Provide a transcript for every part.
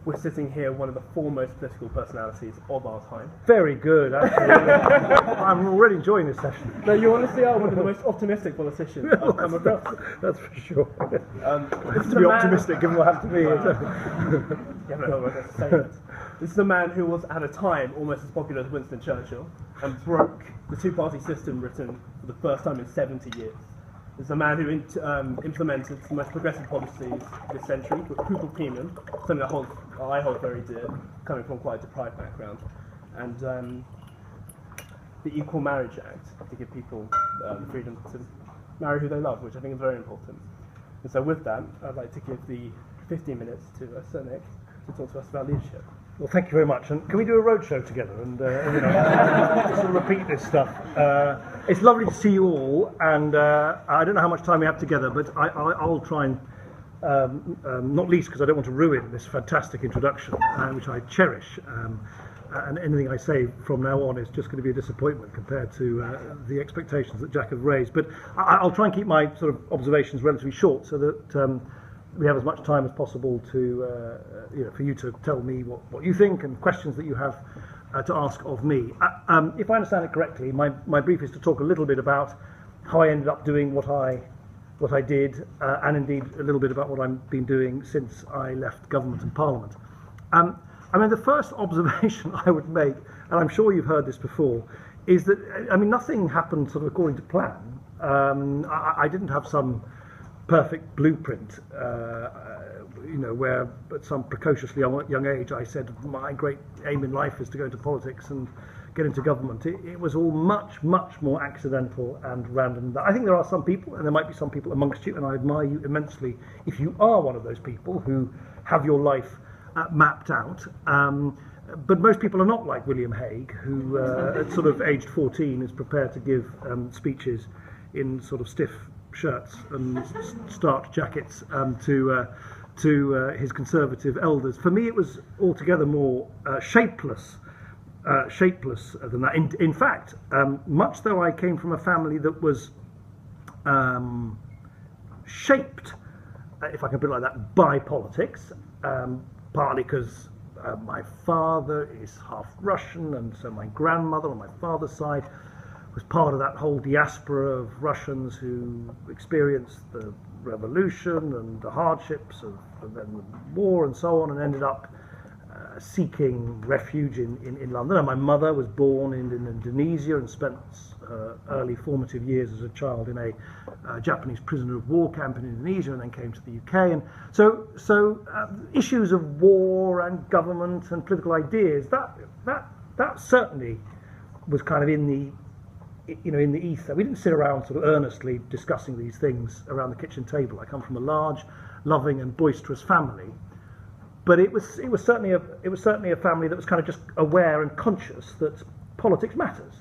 we're sitting here, one of the foremost political personalities of our time. Very good, actually. I'm already enjoying this session. No, you honestly are one of the most optimistic politicians I've come across. That's for sure. This is to be optimistic, given what happened to me. Yeah, no, I was saying it. This is a man who was, at a time, almost as popular as Winston Churchill, and broke the two-party system written for the first time in 70 years. This is a man who implemented the most progressive policies this century, with quadruple premium, something I hold very dear, coming from quite a deprived background, and the Equal Marriage Act, to give people the freedom to marry who they love, which I think is very important. And so with that, I'd like to give the 15 minutes to Sir Nick to talk to us about leadership. Well, thank you very much. And can we do a roadshow together and sort of repeat this stuff? It's lovely to see you all, and I don't know how much time we have together, but I'll try and, not least because I don't want to ruin this fantastic introduction, which I cherish, and anything I say from now on is just going to be a disappointment compared to the expectations that Jack has raised. But I'll try and keep my sort of observations relatively short so that we have as much time as possible to, for you to tell me what you think and questions that you have to ask of me. If I understand it correctly, my brief is to talk a little bit about how I ended up doing what I did, and indeed a little bit about what I've been doing since I left government and Parliament. I mean, the first observation I would make, and I'm sure you've heard this before, is that, I mean, nothing happened sort of according to plan. I didn't have some perfect blueprint, where at some precociously young age I said my great aim in life is to go into politics and get into government. It was all much, much more accidental and random. I think there are some people, and there might be some people amongst you, and I admire you immensely if you are one of those people who have your life mapped out. But most people are not like William Hague, who at sort of aged 14 is prepared to give speeches in sort of stiff shirts and starched jackets to his Conservative elders. For me, it was altogether more shapeless than that. In fact, much though I came from a family that was shaped, if I can put it like that, by politics, partly because my father is half Russian, and so my grandmother on my father's side was part of that whole diaspora of Russians who experienced the revolution and the hardships of then the war and so on, and ended up seeking refuge in London. And my mother was born in Indonesia and spent her early formative years as a child in a Japanese prisoner of war camp in Indonesia, and then came to the UK. And so issues of war and government and political ideas, that certainly was kind of in the ether. We didn't sit around sort of earnestly discussing these things around the kitchen table. I come from a large, loving and boisterous family, but it was certainly a family that was kind of just aware and conscious that politics matters.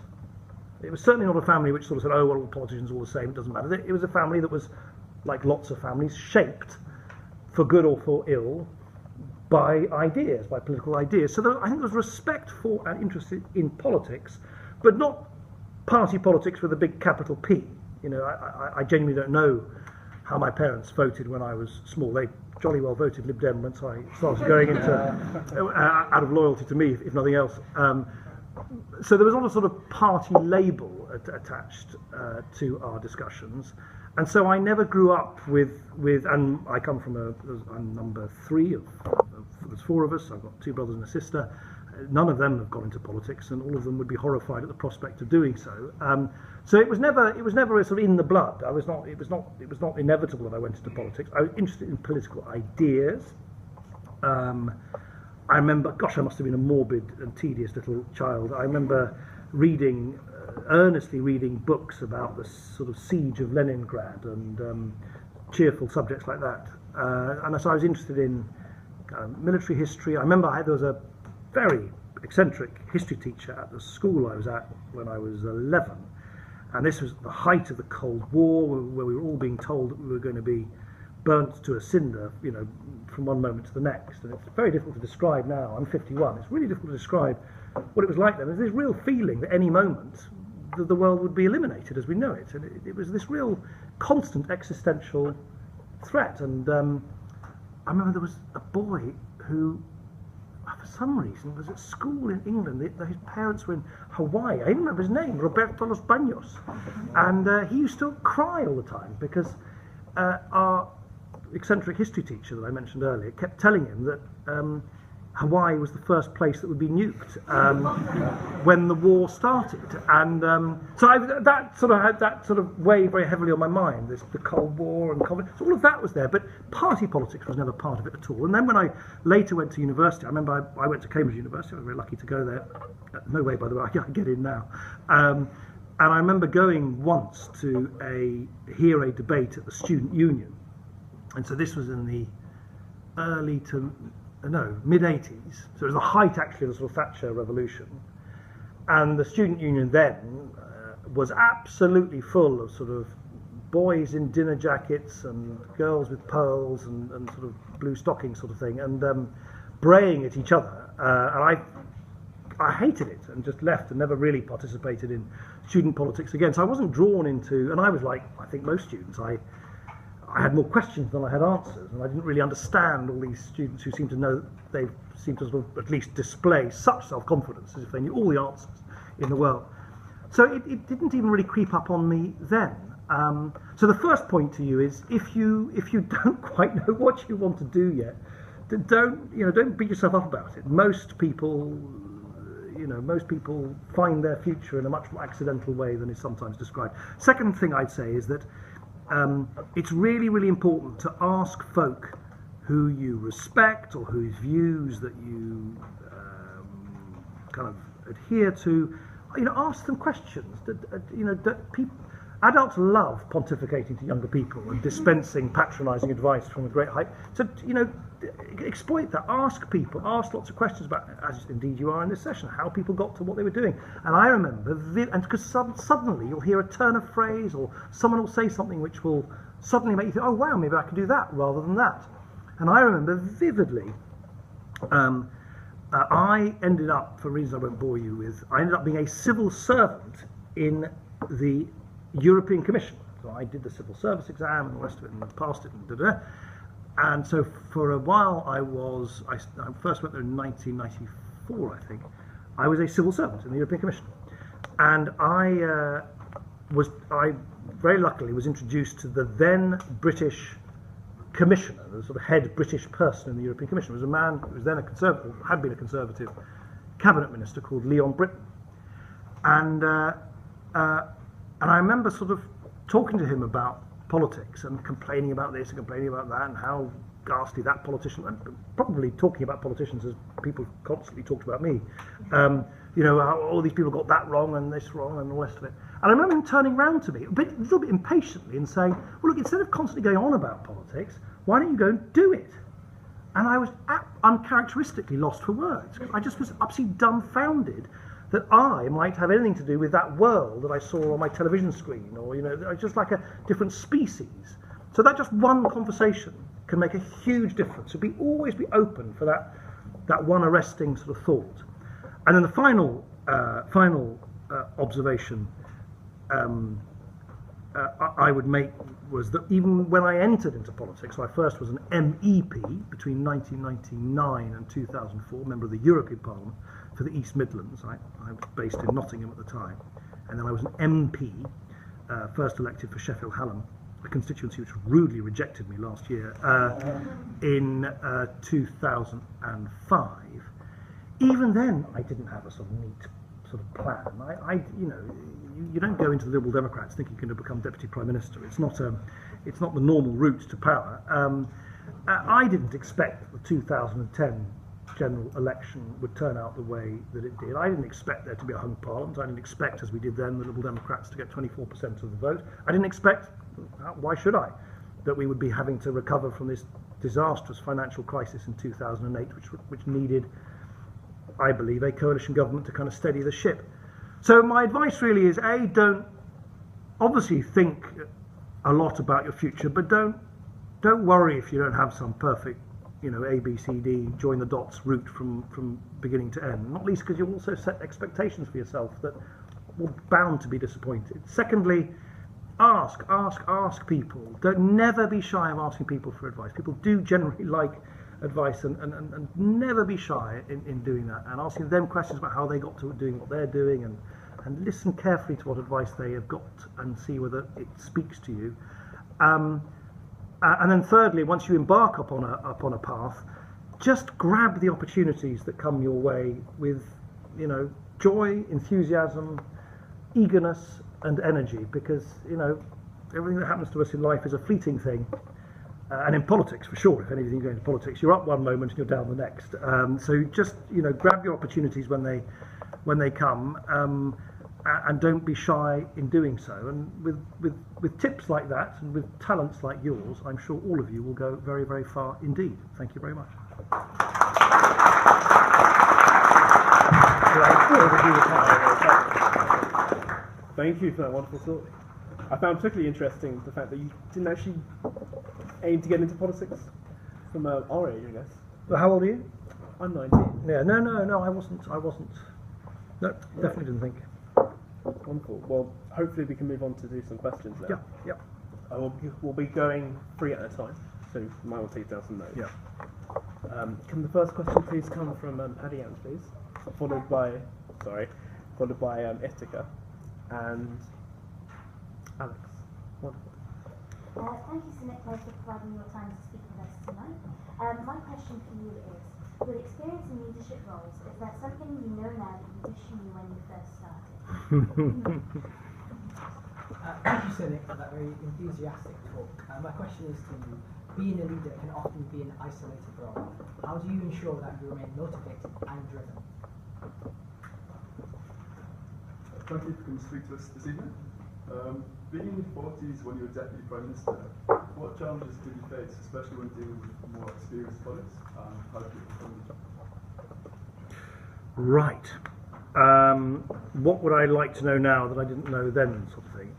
It was certainly not a family which sort of said, oh, well, all politicians are all the same, it doesn't matter. It was a family that was, like lots of families, shaped, for good or for ill, by ideas, by political ideas. So I think there was respect for and interest in politics, but not party politics with a big capital P. I genuinely don't know how my parents voted when I was small. They jolly well voted Lib Dem once I started going into, out of loyalty to me, if nothing else. So there was not a sort of party label attached to our discussions. And so I never grew up with and I come from I'm number 3 there's 4 of us. I've got 2 brothers and a sister. None of them have gone into politics, and all of them would be horrified at the prospect of doing so. So it was never sort of in the blood. It was not inevitable that I went into politics. I was interested in political ideas. I remember, gosh, I must have been a morbid and tedious little child. I remember earnestly reading books about the sort of siege of Leningrad and cheerful subjects like that. And so I was interested in military history. I remember there was a very eccentric history teacher at the school I was at when I was 11, and this was the height of the Cold War, where we were all being told that we were going to be burnt to a cinder, from one moment to the next. And it's very difficult to describe now. I'm 51. It's really difficult to describe what it was like then. There's this real feeling that any moment the world would be eliminated as we know it, and it was this real constant existential threat. And I remember there was a boy who for some reason, was at school in England. His parents were in Hawaii. I even remember his name, Roberto Los Baños. And he used to cry all the time because our eccentric history teacher that I mentioned earlier kept telling him that Hawaii was the first place that would be nuked when the war started, and so that sort of weighed very heavily on my mind. The Cold War and conflict, so all of that was there, but party politics was never part of it at all. And then when I later went to university, I remember I went to Cambridge University. I was very lucky to go there. No way, by the way, I can get in now. And I remember going once to hear a debate at the Student Union, and so this was in the mid-80s, so it was the height actually of the sort of Thatcher revolution, and the Student Union then was absolutely full of sort of boys in dinner jackets and girls with pearls and sort of blue stockings sort of thing, and braying at each other, and I hated it and just left and never really participated in student politics again. So I wasn't drawn into, and I was like, I think most students, I had more questions than I had answers, and I didn't really understand all these students who seem to know, they seem to sort of at least display such self-confidence as if they knew all the answers in the world. So it didn't even really creep up on me then. So the first point to you is, if you don't quite know what you want to do yet, don't beat yourself up about it. Most people find their future in a much more accidental way than is sometimes described. Second thing I'd say is that it's really, really important to ask folk who you respect or whose views that you kind of adhere to. Ask them questions. Adults love pontificating to younger people and dispensing patronising advice from a great height. So, exploit that. Ask people. Ask lots of questions about, as indeed you are in this session, how people got to what they were doing. And I remember, and because suddenly you'll hear a turn of phrase, or someone will say something which will suddenly make you think, oh wow, maybe I could do that rather than that. And I remember vividly, I ended up, for reasons I won't bore you with, I ended up being a civil servant in the European Commission. So I did the civil service exam and the rest of it, and passed it, and da-da. And so for a while I first went there in 1994, I think. I was a civil servant in the European Commission. And I very luckily was introduced to the then British Commissioner, the sort of head British person in the European Commission. It was a man who was then had been a Conservative cabinet minister called Leon Britton. And I remember sort of talking to him about politics and complaining about this and complaining about that and how ghastly that politician, and probably talking about politicians as people constantly talked about me. How all these people got that wrong and this wrong and all the rest of it. And I remember him turning round to me a little bit impatiently and saying, well, look, instead of constantly going on about politics, why don't you go and do it? And I was uncharacteristically lost for words. I just was absolutely dumbfounded that I might have anything to do with that world that I saw on my television screen, or just like a different species. So that just one conversation can make a huge difference. So always be open for that one arresting sort of thought. And then the final observation I would make was that even when I entered into politics, so I first was an MEP between 1999 and 2004, member of the European Parliament for the East Midlands. I was based in Nottingham at the time. And then I was an MP, first elected for Sheffield Hallam, a constituency which rudely rejected me last year, in 2005. Even then, I didn't have a sort of neat sort of plan. You don't go into the Liberal Democrats thinking you're going to become Deputy Prime Minister. It's not the normal route to power. I didn't expect the 2010 general election would turn out the way that it did. I didn't expect there to be a hung parliament. I didn't expect, as we did then, the Liberal Democrats to get 24% of the vote. I didn't expect, why should I, that we would be having to recover from this disastrous financial crisis in 2008, which needed, I believe, a coalition government to kind of steady the ship. So my advice really is, A, don't obviously think a lot about your future, but don't worry if you don't have some perfect, A, B, C, D, join the dots route from beginning to end. Not least because you'll also set expectations for yourself that will bound to be disappointed. Secondly, ask people. Don't never be shy of asking people for advice. People do generally like advice, and never be shy in doing that, and asking them questions about how they got to doing what they're doing, and listen carefully to what advice they have got and see whether it speaks to you. And then thirdly, once you embark upon a path, just grab the opportunities that come your way with, joy, enthusiasm, eagerness, and energy, because everything that happens to us in life is a fleeting thing, and in politics for sure. If anything, you go into politics, you're up one moment and you're down the next. So just grab your opportunities when they come, and don't be shy in doing so. And with tips like that and with talents like yours, I'm sure all of you will go very, very far indeed. Thank you very much. Thank you for that wonderful story. I found particularly interesting the fact that you didn't actually aim to get into politics from our age, I guess. Well, how old are you? I'm 19. Yeah, no, I wasn't. No, definitely didn't think. Wonderful. Well, hopefully we can move on to do some questions now. Yeah. We'll be going 3 at a time, so you might want to take down some notes. Yeah. Can the first question please come from Addy Ants, please, followed by Ithaca and Alex. Wonderful. Thank you, Sir Clegg, for providing your time to speak with us tonight. My question for you is, with experience in leadership roles, is there something you know now that you wish you knew when you first started? Thank you, Sir Nick, for that very enthusiastic talk. My question is to you, being a leader can often be an isolated role. How do you ensure that you remain motivated and driven? Thank you for coming to speak to us this evening. Being in your 40s when you were Deputy Prime Minister, what challenges did you face, especially when dealing with more experienced colleagues, and how did you overcome them? Right. What would I like to know now that I didn't know then, sort of thing?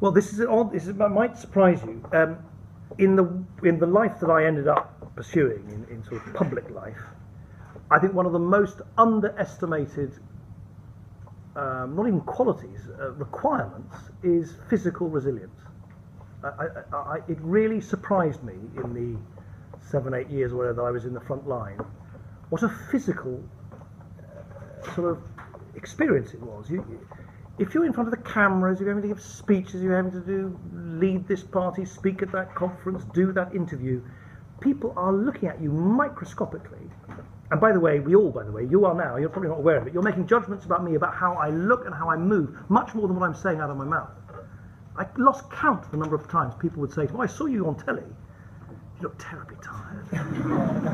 Well, this is odd. It might surprise you. In the life that I ended up pursuing in sort of public life, I think one of the most underestimated, not even qualities, requirements is physical resilience. It really surprised me in the 7-8 years or whatever that I was in the front line, what a physical sort of experience it was. If you're in front of the cameras, you're having to give speeches, you're having to lead this party, speak at that conference, do that interview, people are looking at you microscopically. And by the way, you are now, you're probably not aware of it, you're making judgments about me, about how I look and how I move, much more than what I'm saying out of my mouth. I lost count of the number of times people would say to me, I saw you on telly. You look terribly tired.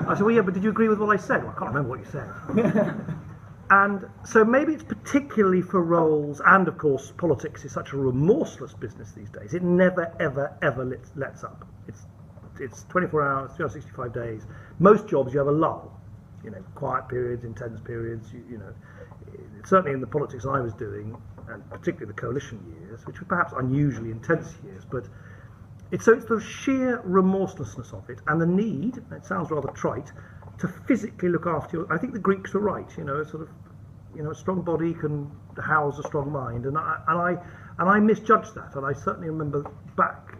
I said, well, yeah, but did you agree with what I said? Well, I can't remember what you said. And so maybe it's particularly for roles, and of course politics is such a remorseless business these days. It never, ever, ever lets up. It's 24 hours, 365 days. Most jobs you have a lull. Quiet periods, intense periods, certainly in the politics I was doing, and particularly the coalition years, which were perhaps unusually intense years, but it's the sheer remorselessness of it, and the need, it sounds rather trite, to physically look after you. I think the Greeks were right, a strong body can house a strong mind, and I misjudged that, and I certainly remember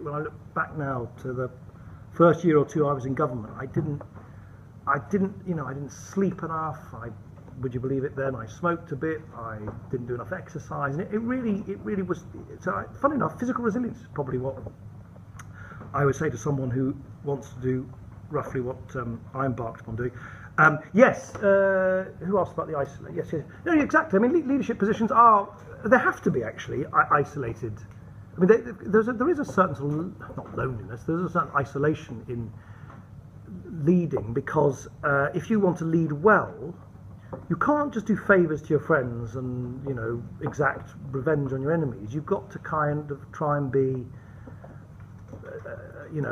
when I look back now to the first year or two I was in government, I didn't sleep enough. Would you believe it? Then I smoked a bit. I didn't do enough exercise, and it really was. So, funny enough, physical resilience is probably what I would say to someone who wants to do roughly what I embarked upon doing. Yes. Who asked about the isolate? Yes. No, exactly. I mean, leadership positions they have to be actually isolated. I mean, there is a certain sort of, not loneliness. There's a certain isolation in leading, because if you want to lead well, you can't just do favours to your friends and exact revenge on your enemies. You've got to kind of try and be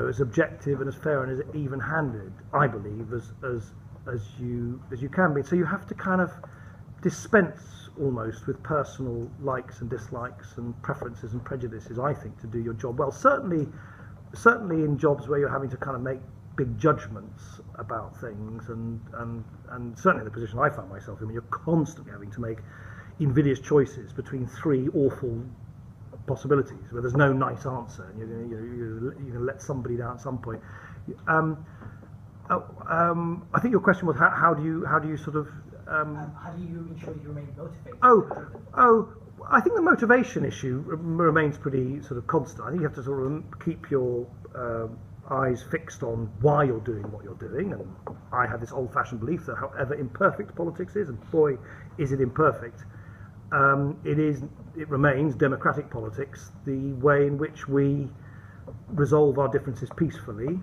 as objective and as fair and as even-handed, I believe, as you can be. So you have to kind of dispense almost with personal likes and dislikes and preferences and prejudices, I think, to do your job well. Certainly in jobs where you're having to kind of make big judgments about things, and certainly in the position I found myself in, when you're constantly having to make invidious choices between 3 awful possibilities, where there's no nice answer, and you're going to let somebody down at some point. I think your question was how do you sort of how do you ensure you remain motivated? I think the motivation issue remains pretty sort of constant. I think you have to sort of keep your eyes fixed on why you're doing what you're doing, and I have this old-fashioned belief that however imperfect politics is, and boy is it imperfect, it remains democratic politics, the way in which we resolve our differences peacefully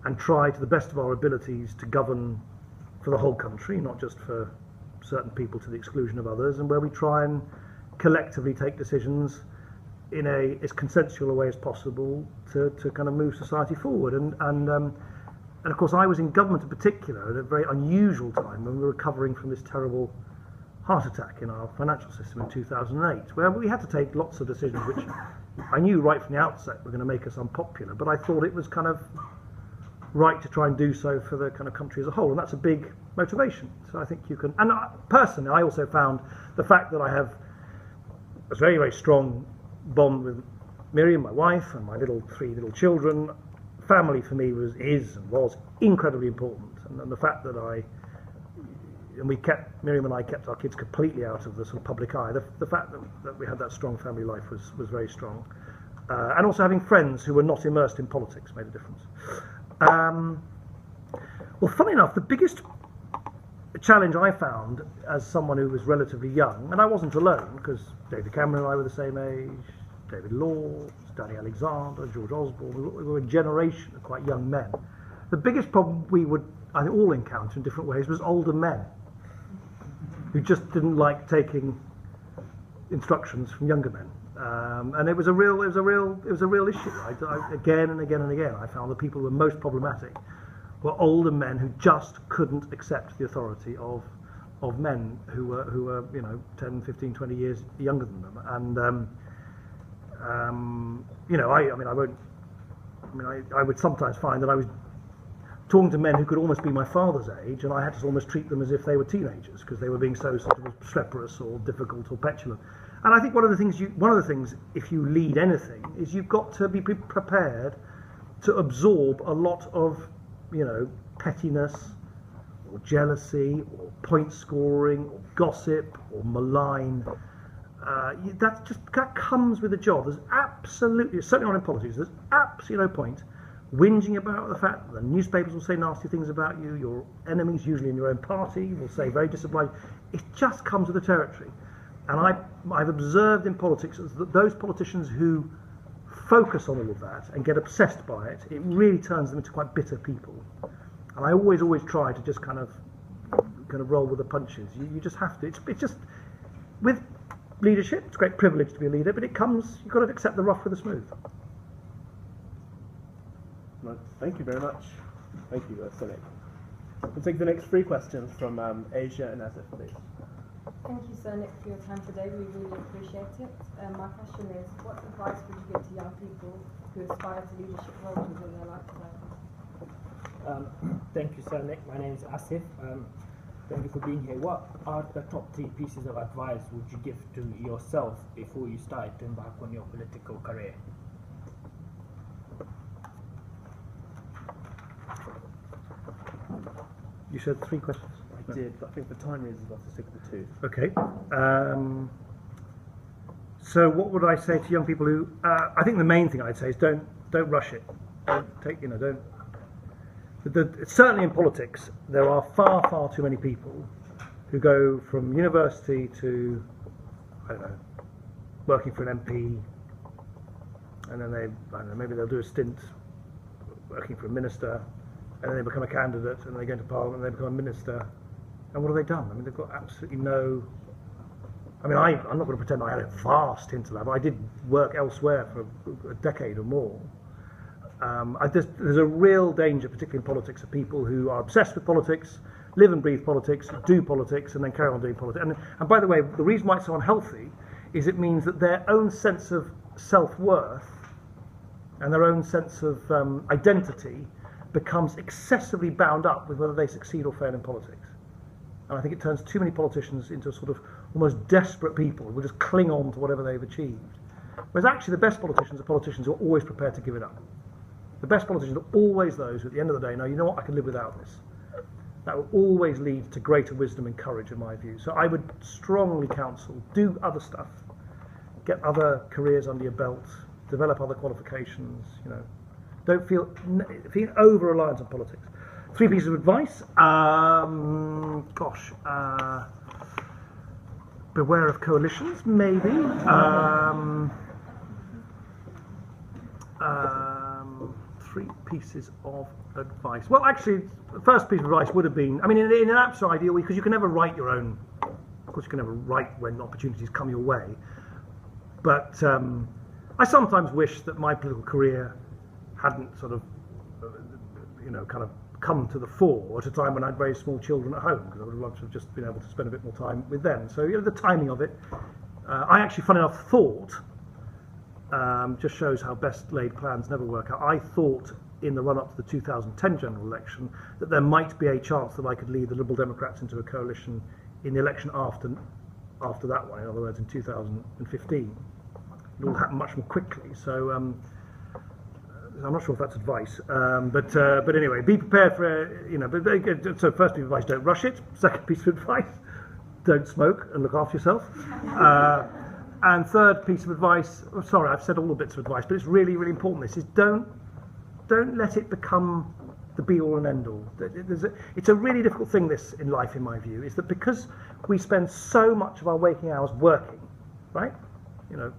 and try to the best of our abilities to govern for the whole country, not just for certain people to the exclusion of others, and where we try and collectively take decisions in as consensual a way as possible to kind of move society forward. And of course I was in government in particular at a very unusual time when we were recovering from this terrible heart attack in our financial system in 2008, where we had to take lots of decisions which I knew right from the outset were going to make us unpopular, but I thought it was kind of right to try and do so for the kind of country as a whole, and that's a big motivation. So I think you can, and personally I also found the fact that I have a very, very strong bond with Miriam, my wife, and my three little children. Family for me is and was incredibly important, and the fact that Miriam and I kept our kids completely out of the sort of public eye. The fact that we had that strong family life was very strong, and also having friends who were not immersed in politics made a difference. Well, funny enough, the biggest challenge I found as someone who was relatively young, and I wasn't alone, because David Cameron and I were the same age, David Law, Danny Alexander, George Osborne, we were a generation of quite young men. The biggest problem we would, I think, all encounter in different ways was older men who just didn't like taking instructions from younger men. And it was a real issue. Again and again and again, I found the people who were most problematic were older men who just couldn't accept the authority of men who were 10, 15, 20 years younger than them. And I would sometimes find that I was talking to men who could almost be my father's age, and I had to almost treat them as if they were teenagers because they were being so sort of obstreperous or difficult or petulant. And I think one of the things, if you lead anything, is you've got to be prepared to absorb a lot of, pettiness or jealousy or point scoring or gossip or malign. That comes with the job. There's absolutely, certainly not in politics, there's absolutely no point whinging about the fact that the newspapers will say nasty things about you, your enemies, usually in your own party, will say very disobliging. It just comes with the territory. And I've observed in politics that those politicians who focus on all of that and get obsessed by it, it really turns them into quite bitter people. And I always try to just kind of roll with the punches. You just have to. It's just, with leadership, it's a great privilege to be a leader, but you've got to accept the rough with the smooth. Well, thank you very much. Thank you, Clegg. We'll take the next 3 questions from Asia and Asif, please. Thank you, Sir Nick, for your time today. We really appreciate it. My question is, what advice would you give to young people who aspire to leadership roles within their lifetime? Thank you, Sir Nick. My name is Asif. Thank you for being here. What are the top 3 pieces of advice would you give to yourself before you started to embark on your political career? You said 3 questions. I did, but I think for time reasons I'll have to stick with 2. Okay. So what would I say to young people who? I think the main thing I'd say is don't rush it. Certainly in politics, there are far too many people who go from university to, I don't know, working for an MP, and then maybe they'll do a stint working for a minister, and then they become a candidate, and then they go into Parliament, and they become a minister. And what have they done? I mean, they've got absolutely no... I'm not going to pretend I had a vast hint of that, but I did work elsewhere for a decade or more. There's a real danger, particularly in politics, of people who are obsessed with politics, live and breathe politics, do politics, and then carry on doing politics. And by the way, the reason why it's so unhealthy is it means that their own sense of self-worth and their own sense of identity becomes excessively bound up with whether they succeed or fail in politics. And I think it turns too many politicians into sort of almost desperate people who will just cling on to whatever they've achieved. Whereas actually the best politicians are politicians who are always prepared to give it up. The best politicians are always those who at the end of the day know, you know what, I can live without this. That will always lead to greater wisdom and courage, in my view. So I would strongly counsel, do other stuff, get other careers under your belt, develop other qualifications, you know. Don't feel over-reliant on politics. 3 pieces of advice. Beware of coalitions, maybe. 3 pieces of advice. Well, actually, the first piece of advice would have been, I mean, in an absolute ideal way, because you can never write your own, of course you can never write when opportunities come your way, but I sometimes wish that my political career hadn't sort of, kind of come to the fore at a time when I had very small children at home, because I would have loved to have just been able to spend a bit more time with them. So, the timing of it, I actually, funny enough, thought, just shows how best laid plans never work out. I thought in the run-up to the 2010 general election that there might be a chance that I could lead the Liberal Democrats into a coalition in the election after that one, in other words in 2015. It all happened much more quickly, so I'm not sure if that's advice, but anyway, be prepared for, so first piece of advice, don't rush it. Second piece of advice, don't smoke and look after yourself. And third piece of advice, sorry, I've said all the bits of advice, but it's really, really important. This is don't let it become the be-all and end-all. It's a really difficult thing, this, in life, in my view, is that because we spend so much of our waking hours working, right?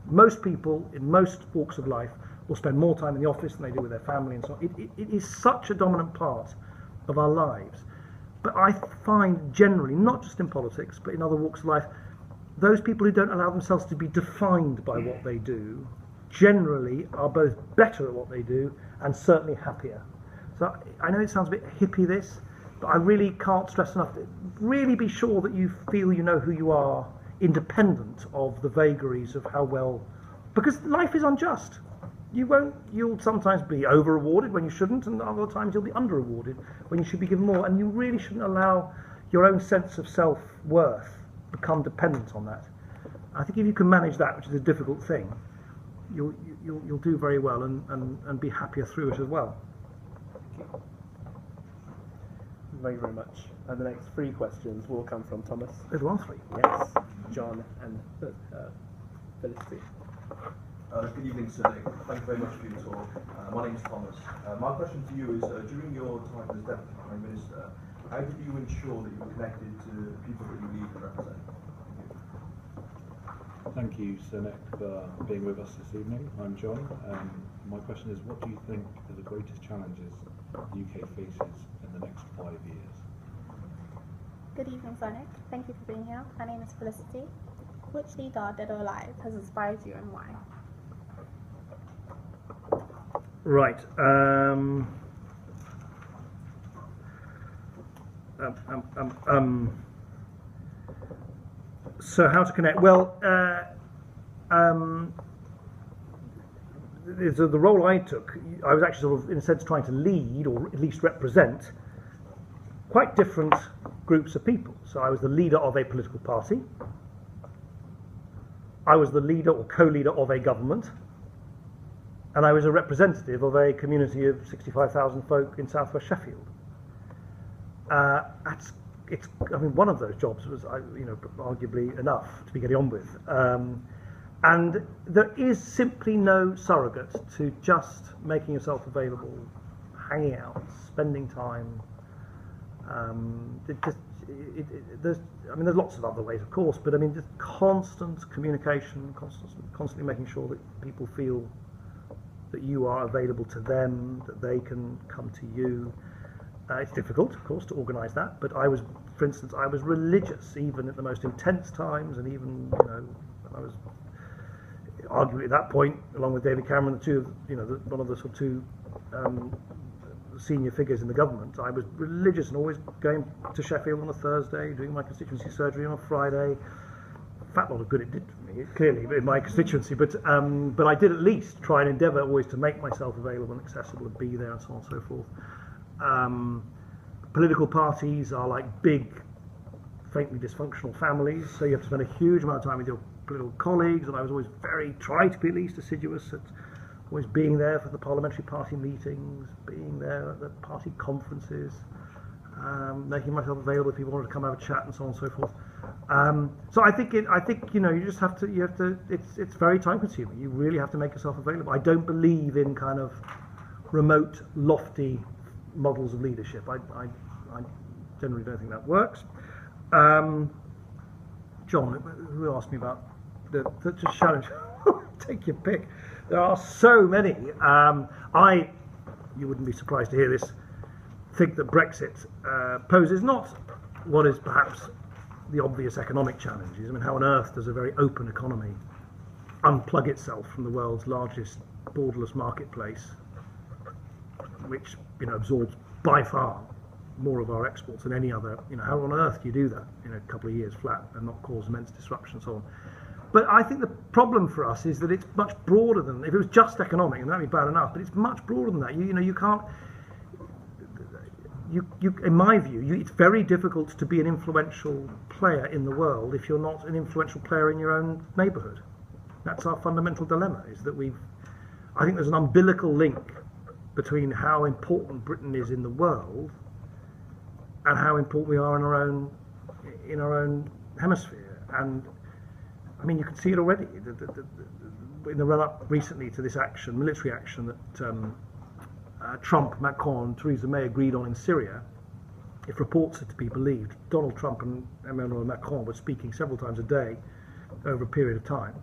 Most people in most walks of life will spend more time in the office than they do with their family and so on. It is such a dominant part of our lives. But I find generally, not just in politics, but in other walks of life, those people who don't allow themselves to be defined by what they do generally are both better at what they do and certainly happier. So I know it sounds a bit hippie, this, but I really can't stress enough to really be sure that you feel you know who you are, independent of the vagaries of how well, because life is unjust. You'll sometimes be over-rewarded when you shouldn't, and other times you'll be under-rewarded when you should be given more, and you really shouldn't allow your own sense of self-worth become dependent on that. I think if you can manage that, which is a difficult thing, you'll do very well and be happier through it as well. Thank you very much. And the next 3 questions will come from Thomas. There's 3. Yes, John and Felicity. Good evening, Sir Nick. Thank you very much for your talk. My name is Thomas. My question to you is, during your time as Deputy Prime Minister, how did you ensure that you were connected to the people that you lead and represent? Thank you, Sir Nick, for being with us this evening. I'm John. My question is, what do you think are the greatest challenges the UK faces in the next 5 years? Good evening, Sonic. Thank you for being here. My name is Felicity. Which leader, dead or alive, has inspired you and why? Right. So how to connect? Well, the role I took, I was actually sort of, in a sense, trying to lead or at least represent quite different groups of people. So I was the leader of a political party. I was the leader or co-leader of a government. And I was a representative of a community of 65,000 folk in southwest Sheffield. One of those jobs was, arguably enough to be getting on with. And there is simply no surrogate to just making yourself available, hanging out, spending time. There's lots of other ways, of course, but just constant communication, constantly making sure that people feel that you are available to them, that they can come to you. It's difficult, of course, to organise that, but for instance, I was religious even at the most intense times, and even, I was arguably at that point, along with David Cameron, one of the sort of 2 senior figures in the government. I was religious and always going to Sheffield on a Thursday, doing my constituency surgery on a Friday. Fat lot of good it did for me, clearly, in my constituency, but I did at least try and endeavour always to make myself available and accessible and be there and so on and so forth. Political parties are like big, faintly dysfunctional families, so you have to spend a huge amount of time with your political colleagues, and I was always tried to be at least assiduous at always being there for the parliamentary party meetings, being there at the party conferences, making myself available if people wanted to come have a chat and so on and so forth. So I think you just have to. It's very time consuming. You really have to make yourself available. I don't believe in kind of remote, lofty models of leadership. I generally don't think that works. John, who asked me about the challenge? Take your pick. There are so many. You wouldn't be surprised to hear this, think that Brexit poses not what is perhaps the obvious economic challenges. I mean, how on earth does a very open economy unplug itself from the world's largest borderless marketplace, which absorbs by far more of our exports than any other? How on earth do you do that in a couple of years flat and not cause immense disruption and so on? But I think the problem for us is that it's much broader than, if it was just economic, and that'd be bad enough, but it's much broader than that. You can't, in my view, it's very difficult to be an influential player in the world if you're not an influential player in your own neighbourhood. That's our fundamental dilemma, is that I think there's an umbilical link between how important Britain is in the world and how important we are in our own hemisphere. And I mean, you can see it already in the run-up recently to this action, military action that Trump, Macron, and Theresa May agreed on in Syria. If reports are to be believed, Donald Trump and Emmanuel Macron were speaking several times a day over a period of time,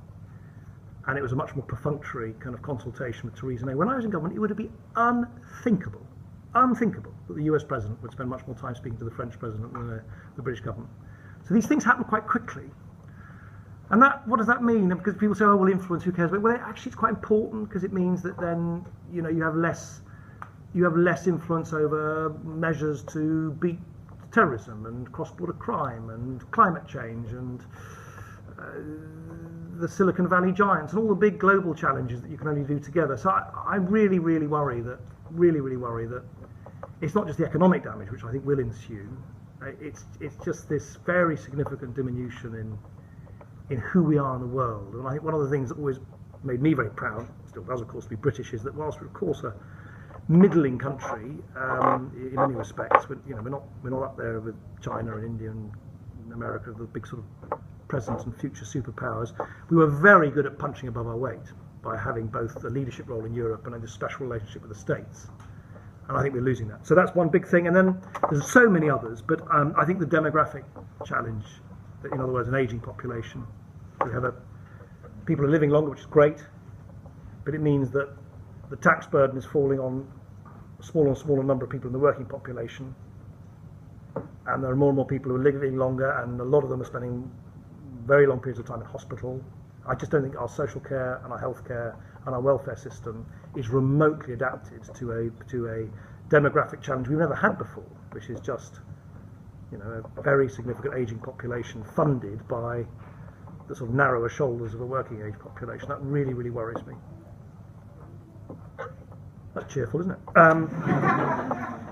and it was a much more perfunctory kind of consultation with Theresa May. When I was in government, it would be unthinkable that the US president would spend much more time speaking to the French president than the British government. So these things happen quite quickly. And what does that mean? Because people say, oh, well, influence, who cares? But well, actually, it's quite important, because it means that then you have less influence over measures to beat terrorism and cross-border crime and climate change and the Silicon Valley giants and all the big global challenges that you can only do together. So I really worry that it's not just the economic damage, which I think will ensue. It's just this very significant diminution in who we are in the world. And I think one of the things that always made me very proud, still does of course, to be British, is that whilst we're of course a middling country in many respects, we're not up there with China and India and America, the big sort of present and future superpowers. We were very good at punching above our weight by having both a leadership role in Europe and a special relationship with the States. And I think we're losing that. So that's one big thing. And then there's so many others, but I think the demographic challenge, in other words, an ageing population. We have people are living longer, which is great, but it means that the tax burden is falling on a smaller and smaller number of people in the working population, and there are more and more people who are living longer, and a lot of them are spending very long periods of time in hospital. I just don't think our social care and our health care and our welfare system is remotely adapted to a demographic challenge we've never had before, which is just a very significant ageing population funded by the sort of narrower shoulders of a working age population. That really worries me. That's cheerful, isn't it?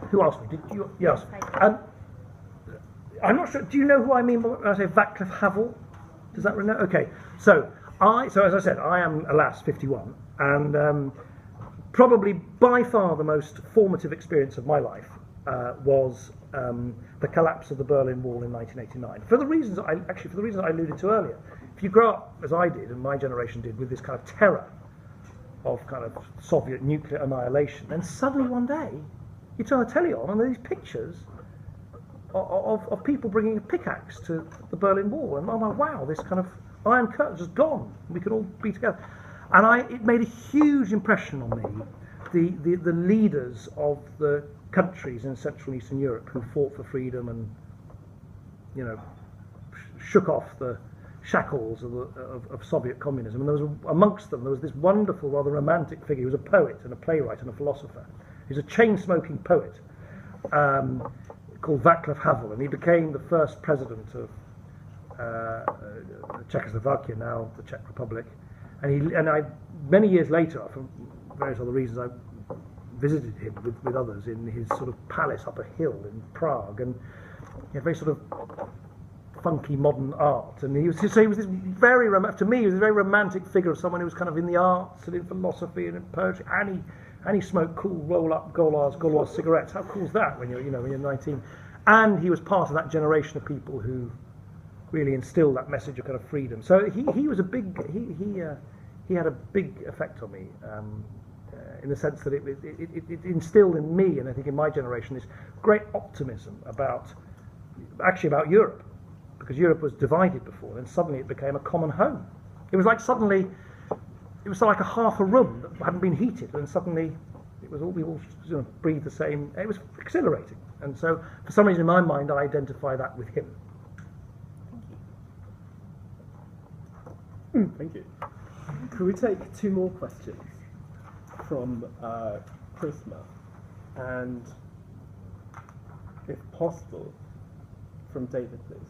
Who asked me? Did you? Yes. I'm not sure. Do you know who I mean when I say Václav Havel? Does that ring? Okay. So as I said, I am, alas, 51, and probably by far the most formative experience of my life was the collapse of the Berlin Wall in 1989. For the reasons I alluded to earlier. If you grow up, as I did, and my generation did, with this kind of terror of kind of Soviet nuclear annihilation, then suddenly one day you turn the telly on and there are these pictures of people bringing a pickaxe to the Berlin Wall, and I'm like, wow, this kind of Iron Curtain's just gone. We can all be together, and it made a huge impression on me. The leaders of the countries in Central and Eastern Europe who fought for freedom and shook off the shackles of Soviet communism, and there was amongst them there was this wonderful, rather romantic figure. He was a poet and a playwright and a philosopher. He was a chain-smoking poet called Václav Havel, and he became the first president of Czechoslovakia, now the Czech Republic. And I many years later, for various other reasons, I visited him with others in his sort of palace up a hill in Prague, and he had very sort of funky modern art, and he was this very to me he was a very romantic figure of someone who was kind of in the arts and in philosophy and in poetry, and he smoked cool roll-up Gauloise cigarettes. How cool is that when you're 19? And he was part of that generation of people who really instilled that message of kind of freedom. So he was a big he had a big effect on me. In the sense that it instilled in me, and I think in my generation, this great optimism about Europe, because Europe was divided before, and suddenly it became a common home. It was like suddenly, it was like a half a room that hadn't been heated, and suddenly it was all, we all breathed the same. It was exhilarating, and so for some reason in my mind, I identify that with him. Thank you. Could we take 2 more questions from Prisma, and if possible, from David, please.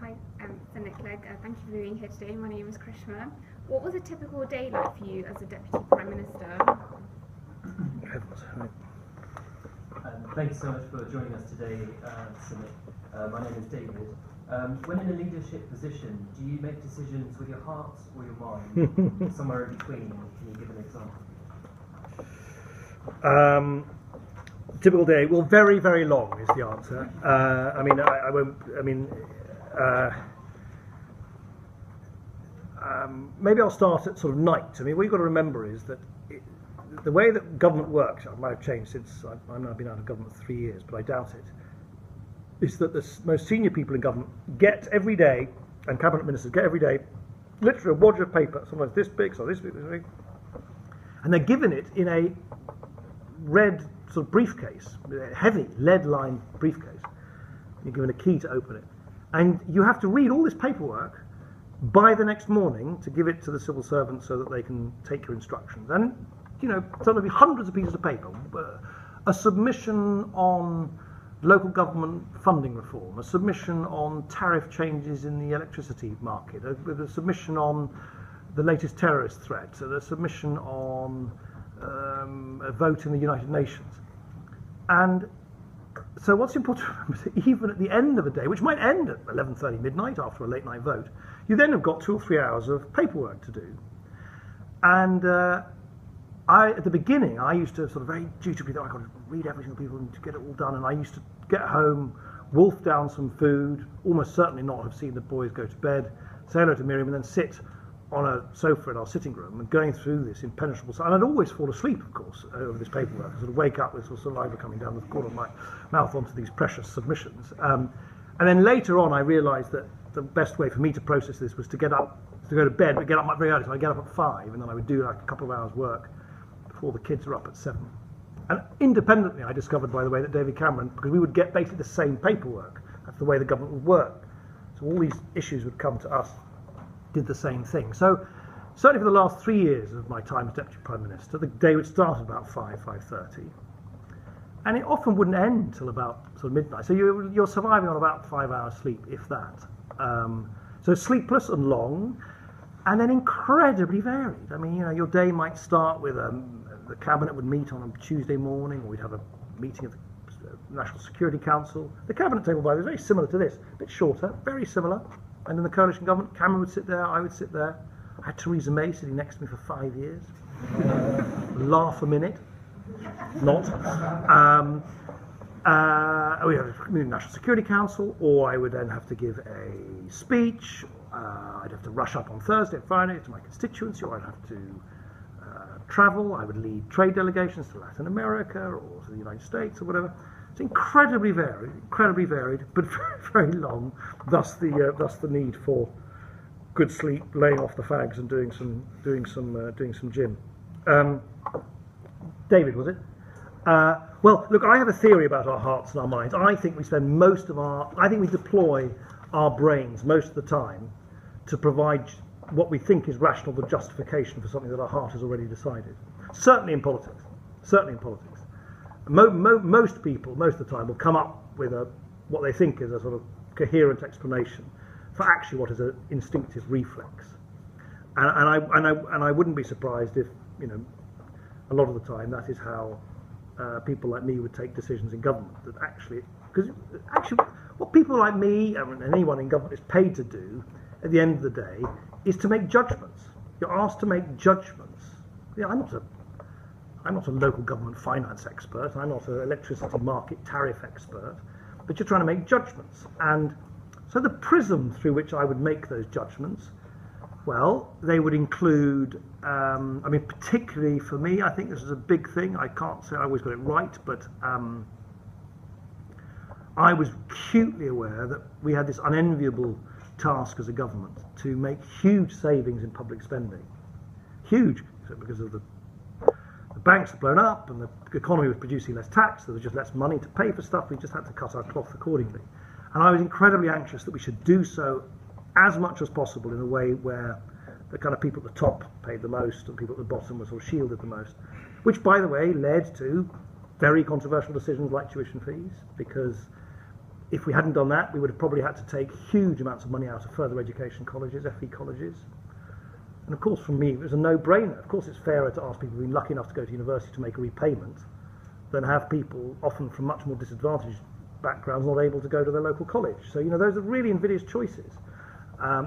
Hi, Senator Clegg. Thank you for being here today. My name is Krishma. What was a typical day like for you as a Deputy Prime Minister? Thank you so much for joining us today, Senator. My name is David. When in a leadership position, do you make decisions with your heart or your mind? Somewhere in between? Can you give an example? Typical day. Well, very, very long is the answer. I mean, I won't. I mean, maybe I'll start at sort of night. I mean, what you've got to remember is that the way that government works, it might have changed since I've now been out of government 3 years, but I doubt it, is that the most senior people in government get every day, and cabinet ministers get every day, literally a wad of paper, sometimes this big, sometimes this big, and they're given it in a red sort of briefcase, a heavy lead-lined briefcase. You're given a key to open it, and you have to read all this paperwork by the next morning to give it to the civil servants so that they can take your instructions. And so there'll be hundreds of pieces of paper, a submission on local government funding reform, a submission on tariff changes in the electricity market, a submission on the latest terrorist threat, a submission on a vote in the United Nations. And so what's important to remember is that even at the end of a day, which might end at 11:30 midnight after a late night vote, you then have got 2 or 3 hours of paperwork to do. And at the beginning, I used to sort of very dutifully think, I've got to read every single people and to get it all done. And I used to get home, wolf down some food, almost certainly not have seen the boys go to bed, say hello to Miriam, and then sit on a sofa in our sitting room and going through this impenetrable stuff. And I'd always fall asleep, of course, over this paperwork. I sort of wake up with sort of saliva coming down the corner of my mouth onto these precious submissions. And then later on, I realised that the best way for me to process this was to get up, to go to bed, but get up very early. So I'd get up at 5, and then I would do like a couple of hours work before the kids are up at 7. And independently, I discovered, by the way, that David Cameron, because we would get basically the same paperwork. That's the way the government would work. So all these issues would come to us, did the same thing. So certainly for the last 3 years of my time as Deputy Prime Minister, the day would start at about 5:30. And it often wouldn't end till about sort of midnight. So you're surviving on about 5 hours sleep, if that. So sleepless and long, and then incredibly varied. I mean, your day might start with the cabinet would meet on a Tuesday morning, or we'd have a meeting of the National Security Council. The cabinet table, by the way, is very similar to this, a bit shorter, very similar. And in the coalition government, Cameron would sit there, I would sit there. I had Theresa May sitting next to me for 5 years. Laugh a minute. Not. We had a National Security Council, or I would then have to give a speech. I'd have to rush up on Thursday and Friday to my constituency, or I'd have to travel. I would lead trade delegations to Latin America or to the United States or whatever. It's incredibly varied, but very, very long. Thus the need for good sleep, laying off the fags, and doing some gym. David, was it? Well, look, I have a theory about our hearts and our minds. I think we deploy our brains most of the time to provide what we think is rational, the justification for something that our heart has already decided. Certainly in politics. Most people, most of the time, will come up with what they think is a sort of coherent explanation for actually what is an instinctive reflex. And I wouldn't be surprised if, a lot of the time that is how people like me would take decisions in government, that actually Because actually, what people like me and anyone in government is paid to do at the end of the day is to make judgments. You're asked to make judgments. Yeah, I'm not a local government finance expert. I'm not an electricity market tariff expert. But you're trying to make judgments. And so the prism through which I would make those judgments, well, they would include, particularly for me, I think this is a big thing. I can't say I always got it right, but I was acutely aware that we had this unenviable task as a government to make huge savings in public spending. Huge, because of the banks had blown up and the economy was producing less tax, there was just less money to pay for stuff, we just had to cut our cloth accordingly. And I was incredibly anxious that we should do so as much as possible in a way where the kind of people at the top paid the most and people at the bottom were sort of shielded the most. Which, by the way, led to very controversial decisions like tuition fees, because if we hadn't done that, we would have probably had to take huge amounts of money out of further education colleges, FE colleges. And of course, for me, it was a no-brainer. Of course, it's fairer to ask people who've been lucky enough to go to university to make a repayment than have people, often from much more disadvantaged backgrounds, not able to go to their local college. So, those are really invidious choices.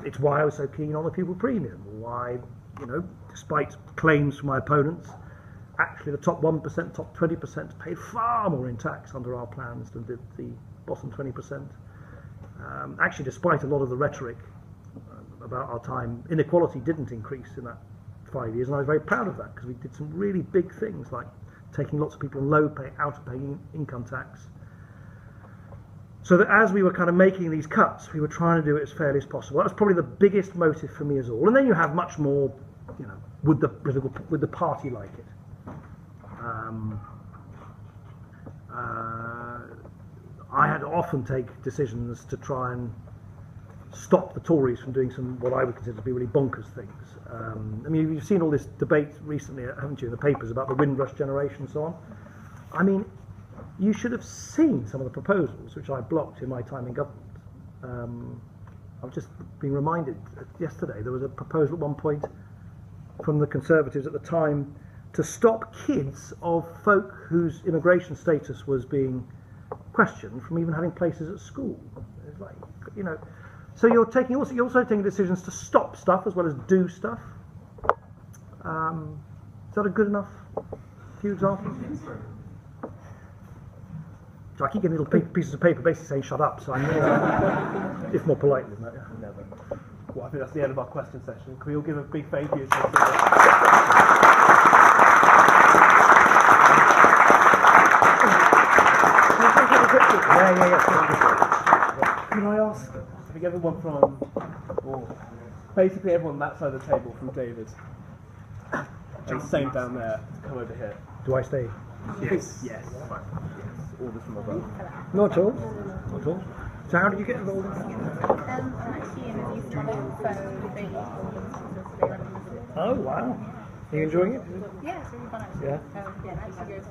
It's why I was so keen on the pupil premium, why, despite claims from my opponents, actually the top 1%, top 20% paid far more in tax under our plans than did the bottom 20%. Actually, despite a lot of the rhetoric about our time, inequality didn't increase in that 5 years, and I was very proud of that because we did some really big things like taking lots of people on low pay out of paying income tax. So that as we were kind of making these cuts, we were trying to do it as fairly as possible. That was probably the biggest motive for me as all. And then you have much more, would the party like it? I had to often take decisions to try and stop the Tories from doing some what I would consider to be really bonkers things. You've seen all this debate recently, haven't you, in the papers about the Windrush generation and so on. You should have seen some of the proposals which I blocked in my time in government. I've just been reminded yesterday there was a proposal at one point from the Conservatives at the time to stop kids of folk whose immigration status was being questioned from even having places at school. It's like, so you're also taking decisions to stop stuff as well as do stuff. Is that a good enough few examples? So I keep getting little pieces of paper basically saying shut up, so I'm more, if more politely than that. Yeah. Never. Well, I think that's the end of our question session. Can we all give a big thank you to Can I ask, I think everyone basically everyone on that side of the table from David, and same down there, to come over here. Do I stay? Yes. Yes. All this from above. Not at all. Not at all. So how did you get involved in that? I'm actually in a youth college, so they Oh wow. Are you enjoying it? yeah, it's really fun actually. Yeah. Yeah, I actually go to